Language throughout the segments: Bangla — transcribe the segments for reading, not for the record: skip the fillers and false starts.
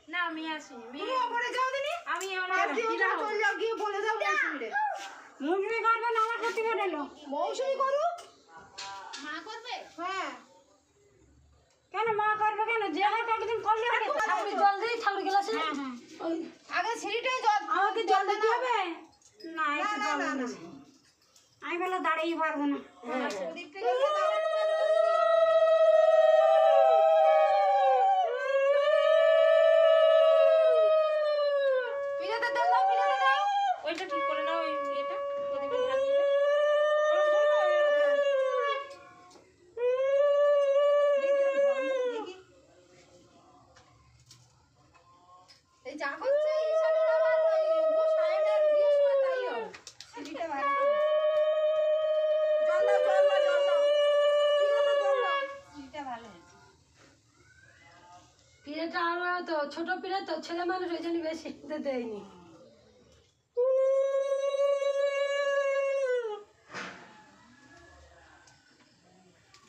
না আমি আসি ওপরে যাও দিনি আমি চল যাও গিয়ে বলে দাও মৌসুমীরে মৌসুমি করবে না আমার ক্ষতি করে এলো মৌসুমী করুক মা করবে হ্যাঁ কেন মা করবে কেন যে হয় একদিন করলে হবে আপনি জল দিই ঠাকুর গ্লাসে হ্যাঁ হ্যাঁ আগে সিঁড়িটাই জল আমাকে জল দিতে হবে না একটু না, জল না, দিতে হবে। আমি বলে দাঁড়িয়ে পারবো না প্রদীপ থেকে দিয়ে দাও পিজাতে দাও পিজাতে দাও ওইটা ঠিক করে নাও ওই ইয়েটা প্রদীপের ঢাকনিটা এই যা হচ্ছে ঈশান আবার গোসাইনের বিয়ের সময় তাই হবে সিঁড়িটা ভালো করে জল দাও পিজাতে জল দাও এটা ভালো হয়েছে পিড়েটা আরো তো ছোট পিড়ে তো ছেলে মানুষ ওই জন্য বেশি দেয়নি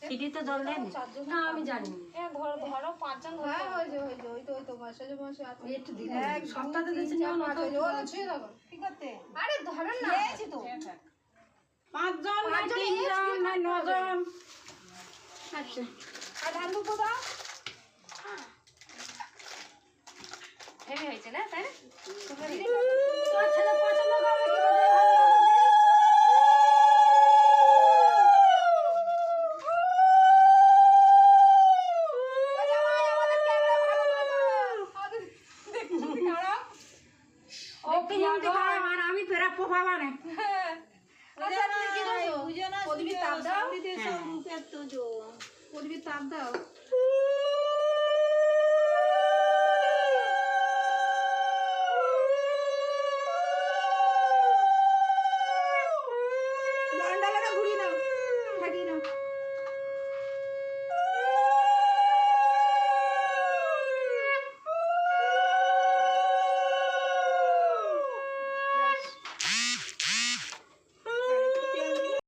সিটিতে জল দেন না আমি জানি ধরো পাঁচজন হ্যাঁ ওই তো মাসাজে মাসে আছে একটু দিলে সপ্তাহে দিয়েছেন যেমন কি করতে আরে ধরেন না এই তো পাঁচজন না তিনজন না নজন আচ্ছা আর ধান দুটো দাও হেভি হয়েছে না তাই না তোর ছেলে পছন্দ করবে কি বলে আমি পেরা পোহাবা না প্রদীপের তাপ দাও প্রদীপের তাপ দাও ঘুরিয়ে নাও